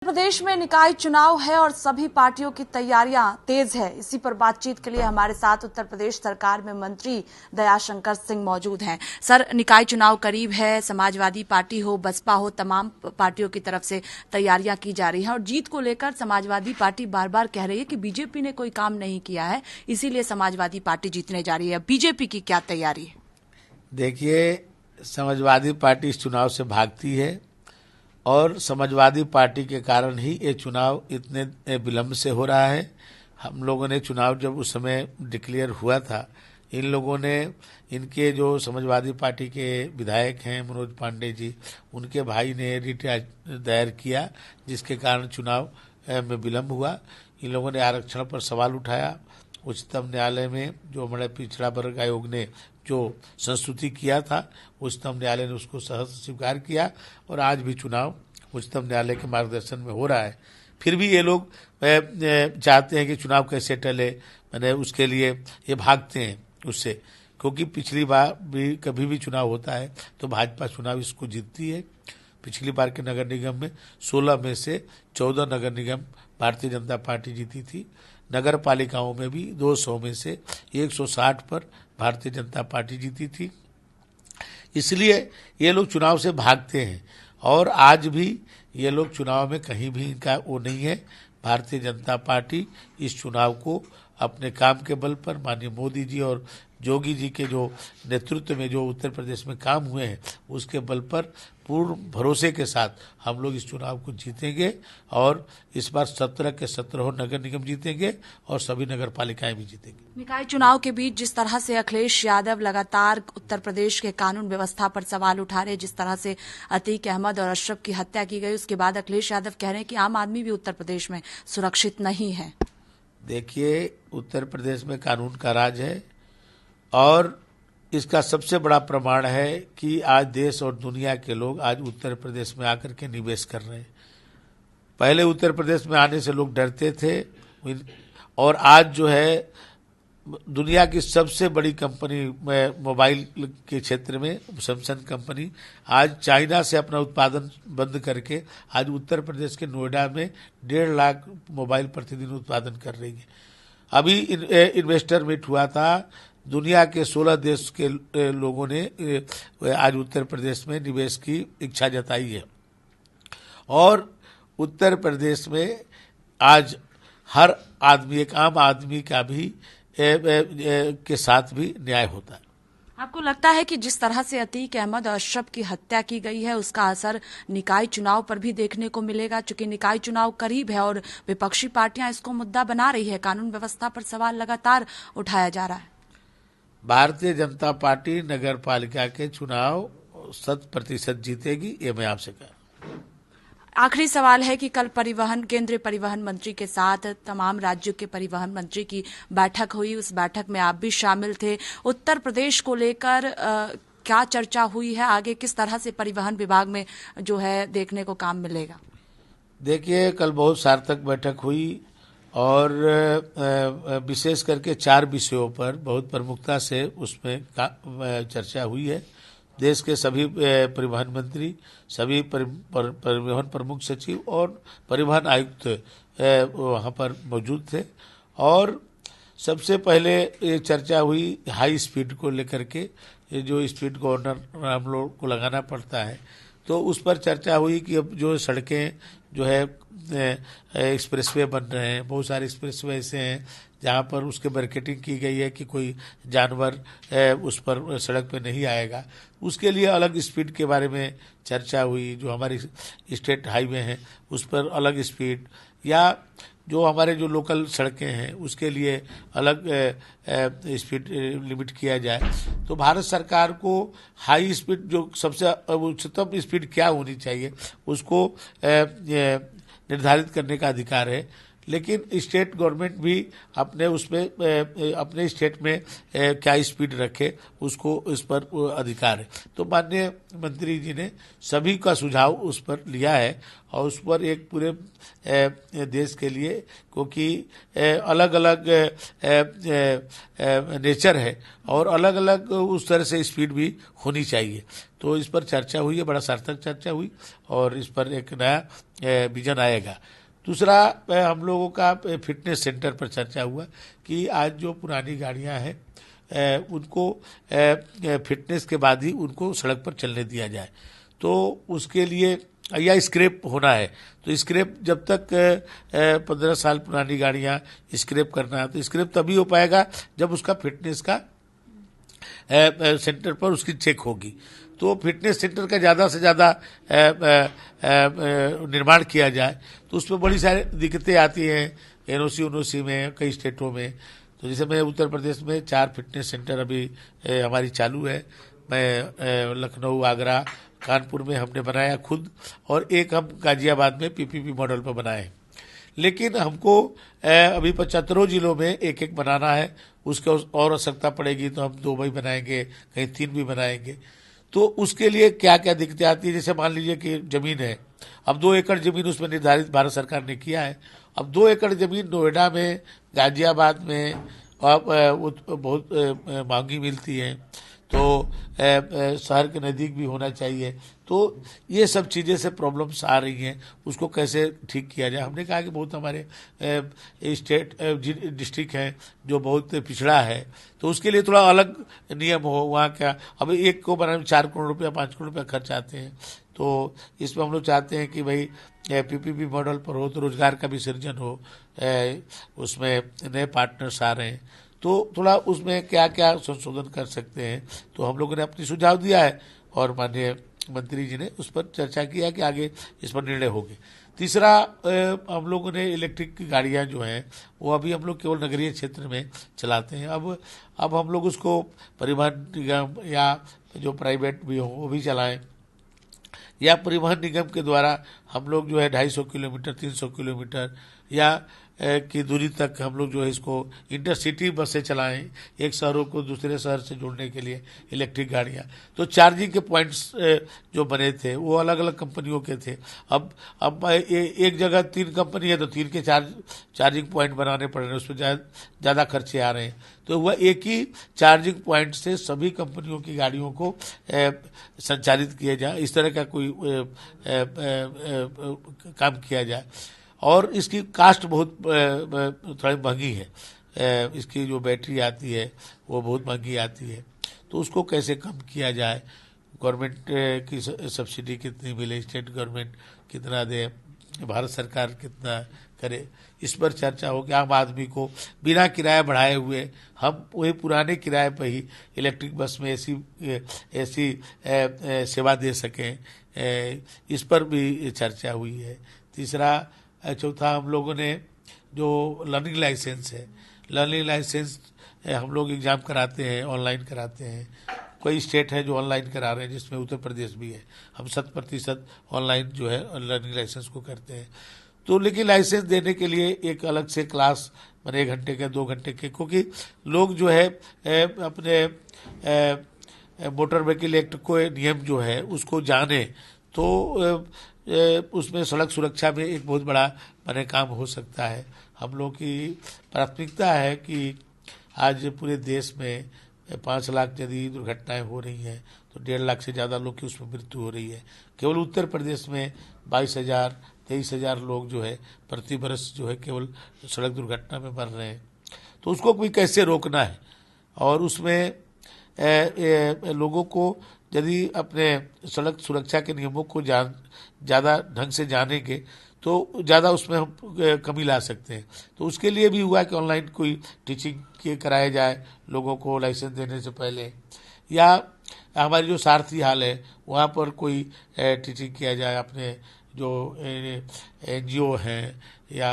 प्रदेश में निकाय चुनाव है और सभी पार्टियों की तैयारियां तेज है। इसी पर बातचीत के लिए हमारे साथ उत्तर प्रदेश सरकार में मंत्री दयाशंकर सिंह मौजूद हैं। सर, निकाय चुनाव करीब है, समाजवादी पार्टी हो, बसपा हो, तमाम पार्टियों की तरफ से तैयारियां की जा रही हैं और जीत को लेकर समाजवादी पार्टी बार बार कह रही है कि बीजेपी ने कोई काम नहीं किया है, इसीलिए समाजवादी पार्टी जीतने जा रही है। बीजेपी की क्या तैयारी है? देखिए, समाजवादी पार्टी इस चुनाव से भागती है और समाजवादी पार्टी के कारण ही ये चुनाव इतने विलंब से हो रहा है। हम लोगों ने चुनाव जब उस समय डिक्लेयर हुआ था, इन लोगों ने, इनके जो समाजवादी पार्टी के विधायक हैं मनोज पांडे जी, उनके भाई ने रिट दायर किया, जिसके कारण चुनाव में विलंब हुआ। इन लोगों ने आरक्षण पर सवाल उठाया। उच्चतम न्यायालय में जो हमारे पिछड़ा वर्ग आयोग ने जो संस्तुति किया था, उच्चतम न्यायालय ने उसको सहर्ष स्वीकार किया और आज भी चुनाव उच्चतम न्यायालय के मार्गदर्शन में हो रहा है। फिर भी ये लोग चाहते हैं कि चुनाव कैसे टले, मैंने उसके लिए ये भागते हैं उससे, क्योंकि पिछली बार भी कभी भी चुनाव होता है तो भाजपा चुनाव इसको जीतती है। पिछली बार के नगर निगम में 16 में से 14 नगर निगम भारतीय जनता पार्टी जीती थी। नगर पालिकाओं में भी 200 में से 160 पर भारतीय जनता पार्टी जीती थी। इसलिए ये लोग चुनाव से भागते हैं और आज भी ये लोग चुनाव में कहीं भी इनका वो नहीं है। भारतीय जनता पार्टी इस चुनाव को अपने काम के बल पर, माननीय मोदी जी और जोगी जी के जो नेतृत्व में जो उत्तर प्रदेश में काम हुए हैं, उसके बल पर पूर्ण भरोसे के साथ हम लोग इस चुनाव को जीतेंगे और इस बार 17 के 17 नगर निगम जीतेंगे और सभी नगर पालिकाएं भी जीतेंगे। निकाय चुनाव के बीच जिस तरह से अखिलेश यादव लगातार उत्तर प्रदेश के कानून व्यवस्था पर सवाल उठा रहे, जिस तरह से अतीक अहमद और अशरफ की हत्या की गई, उसके बाद अखिलेश यादव कह रहे हैं कि आम आदमी भी उत्तर प्रदेश में सुरक्षित नहीं है। देखिए, उत्तर प्रदेश में कानून का राज है और इसका सबसे बड़ा प्रमाण है कि आज देश और दुनिया के लोग आज उत्तर प्रदेश में आकर के निवेश कर रहे हैं। पहले उत्तर प्रदेश में आने से लोग डरते थे और आज जो है दुनिया की सबसे बड़ी कंपनी मोबाइल के क्षेत्र में सैमसंग कंपनी आज चाइना से अपना उत्पादन बंद करके आज उत्तर प्रदेश के नोएडा में 1.5 लाख मोबाइल प्रतिदिन उत्पादन कर रही है। अभी इन्वेस्टर मीट हुआ था, दुनिया के 16 देश के लोगों ने आज उत्तर प्रदेश में निवेश की इच्छा जताई है और उत्तर प्रदेश में आज हर आदमी, एक आम आदमी का भी के साथ भी न्याय होता है। आपको लगता है कि जिस तरह से अतीक अहमद और अशरफ की हत्या की गई है, उसका असर निकाय चुनाव पर भी देखने को मिलेगा? चूंकि निकाय चुनाव करीब है और विपक्षी पार्टियां इसको मुद्दा बना रही है, कानून व्यवस्था पर सवाल लगातार उठाया जा रहा है। भारतीय जनता पार्टी नगर पालिका के चुनाव 100% जीतेगी, ये मैं आपसे कह रहा हूं। आखिरी सवाल है कि कल केंद्रीय परिवहन मंत्री के साथ तमाम राज्यों के परिवहन मंत्री की बैठक हुई, उस बैठक में आप भी शामिल थे। उत्तर प्रदेश को लेकर क्या चर्चा हुई है? आगे किस तरह से परिवहन विभाग में जो है देखने को काम मिलेगा? देखिए, कल बहुत सार्थक बैठक हुई और विशेष करके 4 विषयों पर बहुत प्रमुखता से उसमें चर्चा हुई है। देश के सभी परिवहन मंत्री, सभी परिवहन प्रमुख सचिव और परिवहन आयुक्त वहाँ पर मौजूद थे और सबसे पहले ये चर्चा हुई हाई स्पीड को लेकर के। ये जो स्पीड गवर्नर हम लोग को लगाना पड़ता है, तो उस पर चर्चा हुई कि अब जो सड़कें जो है एक्सप्रेसवे बन रहे हैं, बहुत सारे एक्सप्रेसवे ऐसे हैं जहाँ पर उसके मार्केटिंग की गई है कि कोई जानवर उस पर सड़क पे नहीं आएगा, उसके लिए अलग स्पीड के बारे में चर्चा हुई। जो हमारी स्टेट हाईवे हैं उस पर अलग स्पीड, या जो हमारे जो लोकल सड़कें हैं उसके लिए अलग स्पीड लिमिट किया जाए। तो भारत सरकार को हाई स्पीड, जो सबसे उच्चतम स्पीड क्या होनी चाहिए, उसको निर्धारित करने का अधिकार है। लेकिन स्टेट गवर्नमेंट भी अपने उसमें अपने स्टेट में क्या स्पीड रखे उसको उस पर अधिकार है। तो माननीय मंत्री जी ने सभी का सुझाव उस पर लिया है और उस पर एक पूरे देश के लिए, क्योंकि अलग अलग नेचर है और अलग अलग उस तरह से स्पीड भी होनी चाहिए। तो इस पर चर्चा हुई है, बड़ा सार्थक चर्चा हुई और इस पर एक नया विजन आएगा। दूसरा हम लोगों का फिटनेस सेंटर पर चर्चा हुआ कि आज जो पुरानी गाड़ियां हैं उनको फिटनेस के बाद ही उनको सड़क पर चलने दिया जाए। तो उसके लिए या स्क्रैप होना है, तो स्क्रैप जब तक 15 साल पुरानी गाड़ियां स्क्रैप करना है तो स्क्रैप तभी हो पाएगा जब उसका फिटनेस का सेंटर पर उसकी चेक होगी। तो फिटनेस सेंटर का ज़्यादा से ज़्यादा निर्माण किया जाए। तो उसमें बड़ी सारी दिक्कतें आती हैं एनओसी में, कई स्टेटों में। तो जैसे मैं उत्तर प्रदेश में 4 फिटनेस सेंटर अभी हमारी चालू है। मैं लखनऊ, आगरा, कानपुर में हमने बनाया खुद और एक हम गाजियाबाद में पीपीपी मॉडल पर बनाए। लेकिन हमको अभी 75 जिलों में एक एक बनाना है। उसके और आवश्यकता पड़ेगी तो हम 2 भी बनाएंगे, कहीं 3 भी बनाएंगे। तो उसके लिए क्या क्या दिक्कतें आती है, जैसे मान लीजिए कि जमीन है, अब 2 एकड़ जमीन उसमें निर्धारित भारत सरकार ने किया है। अब 2 एकड़ जमीन नोएडा में, गाजियाबाद में बहुत महंगी मिलती है, तो शहर के नज़दीक भी होना चाहिए। तो ये सब चीज़ें से प्रॉब्लम्स आ रही हैं, उसको कैसे ठीक किया जाए। हमने कहा कि बहुत हमारे स्टेट डिस्ट्रिक्ट हैं जो बहुत पिछड़ा है, तो उसके लिए थोड़ा अलग नियम हो वहाँ का। अब एक को बनाने में 4 करोड़ रुपया, 5 करोड़ रुपया खर्च आते हैं। तो इसमें हम लोग चाहते हैं कि भाई पीपीपी मॉडल पर हो तो रोजगार का भी सृजन हो, उसमें नए पार्टनर्स आ रहे हैं, तो थोड़ा उसमें क्या क्या संशोधन कर सकते हैं। तो हम लोगों ने अपनी सुझाव दिया है और माननीय मंत्री जी ने उस पर चर्चा किया कि आगे इस पर निर्णय होंगे। तीसरा, हम लोगों ने इलेक्ट्रिक गाड़ियां जो हैं वो अभी हम लोग केवल नगरीय क्षेत्र में चलाते हैं। अब हम लोग उसको परिवहन निगम या जो प्राइवेट भी हो वो भी चलाएं, या परिवहन निगम के द्वारा हम लोग जो है 250 किलोमीटर, 300 किलोमीटर या की दूरी तक हम लोग जो है इसको इंटरसिटी बसें चलाएं, एक शहरों को दूसरे शहर से जोड़ने के लिए इलेक्ट्रिक गाड़ियां। तो चार्जिंग के पॉइंट्स जो बने थे वो अलग अलग कंपनियों के थे। अब एक जगह 3 कंपनी है तो 3 के चार्जिंग पॉइंट बनाने पड़ रहे हैं, उसमें ज़्यादा खर्चे आ रहे हैं। तो वह एक ही चार्जिंग पॉइंट से सभी कंपनियों की गाड़ियों को संचालित किया जाए, इस तरह का कोई काम किया जाए। और इसकी कास्ट बहुत थोड़ी महंगी है, इसकी जो बैटरी आती है वो बहुत महंगी आती है। तो उसको कैसे कम किया जाए, गवर्नमेंट की सब्सिडी कितनी मिले, स्टेट गवर्नमेंट कितना दे, भारत सरकार कितना करे, इस पर चर्चा हो कि आम आदमी को बिना किराया बढ़ाए हुए हम वही पुराने किराए पर ही इलेक्ट्रिक बस में ऐसी सेवा दे सकें, इस पर भी चर्चा हुई है। चौथा, हम लोगों ने जो लर्निंग लाइसेंस है, लर्निंग लाइसेंस हम लोग एग्ज़ाम कराते हैं, ऑनलाइन कराते हैं। कई स्टेट हैं जो ऑनलाइन करा रहे हैं, जिसमें उत्तर प्रदेश भी है। हम 100% ऑनलाइन जो है लर्निंग लाइसेंस को करते हैं। तो लेकिन लाइसेंस देने के लिए एक अलग से क्लास, मैंने 1 घंटे के, 2 घंटे के, क्योंकि लोग जो है अपने मोटर व्हीकल एक्ट को नियम जो है उसको जाने, तो उसमें सड़क सुरक्षा में एक बहुत बड़ा मैंने काम हो सकता है। हम लोग की प्राथमिकता है कि आज पूरे देश में 5 लाख यदि दुर्घटनाएं हो रही हैं तो 1.5 लाख से ज़्यादा लोग की उसमें मृत्यु हो रही है। केवल उत्तर प्रदेश में 22,000 23,000 लोग जो है प्रति वर्ष जो है केवल सड़क दुर्घटना में मर रहे हैं। तो उसको भी कैसे रोकना है, और उसमें लोगों को यदि अपने सड़क सुरक्षा के नियमों को ज़्यादा ढंग से जानेंगे तो ज़्यादा उसमें हम कमी ला सकते हैं। तो उसके लिए भी हुआ कि ऑनलाइन कोई टीचिंग कराया जाए लोगों को लाइसेंस देने से पहले, या हमारी जो सारथी हाल है वहाँ पर कोई टीचिंग किया जाए अपने जो NGO हैं या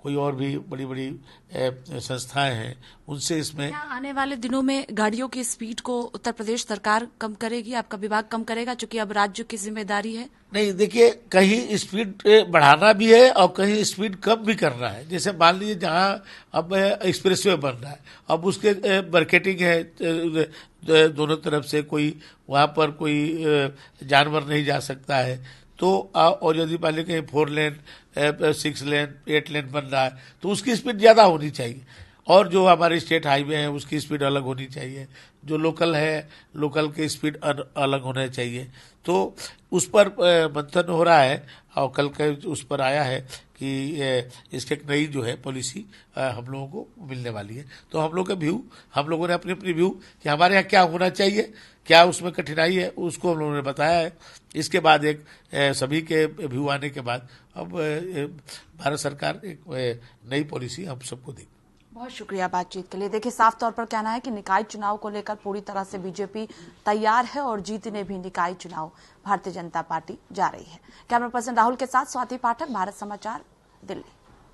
कोई और भी बड़ी बड़ी संस्थाएं हैं, उनसे इसमें क्या आने वाले दिनों में गाड़ियों की स्पीड को उत्तर प्रदेश सरकार कम करेगी, आपका विभाग कम करेगा, क्योंकि अब राज्य की जिम्मेदारी है? नहीं, देखिए, कहीं स्पीड बढ़ाना भी है और कहीं स्पीड कम भी करना है। जैसे मान लीजिए जहां अब एक्सप्रेसवे बन रहा है, अब उसके मार्केटिंग है दोनों तरफ से, कोई वहां पर कोई जानवर नहीं जा सकता है, तो और यदि मान लीजिए कहीं 4 लेन 6 लेन 8 लेन बन रहा है तो उसकी स्पीड ज्यादा होनी चाहिए, और जो हमारे स्टेट हाईवे हैं उसकी स्पीड अलग होनी चाहिए, जो लोकल है लोकल की स्पीड अलग होना चाहिए। तो उस पर मंथन हो रहा है और कल के उस पर आया है कि इसकी एक नई जो है पॉलिसी हम लोगों को मिलने वाली है। तो हम लोगों ने अपनी अपनी व्यू कि हमारे यहाँ क्या होना चाहिए, क्या उसमें कठिनाई है, उसको हम लोगों ने बताया है। इसके बाद एक सभी के व्यू आने के बाद अब भारत सरकार एक नई पॉलिसी हम सबको देगी। बहुत शुक्रिया बातचीत के लिए। देखिए, साफ तौर पर कहना है कि निकाय चुनाव को लेकर पूरी तरह से बीजेपी तैयार है और जीतने भी निकाय चुनाव भारतीय जनता पार्टी जा रही है। कैमरा पर्सन राहुल के साथ स्वाति पाठक, भारत समाचार, दिल्ली।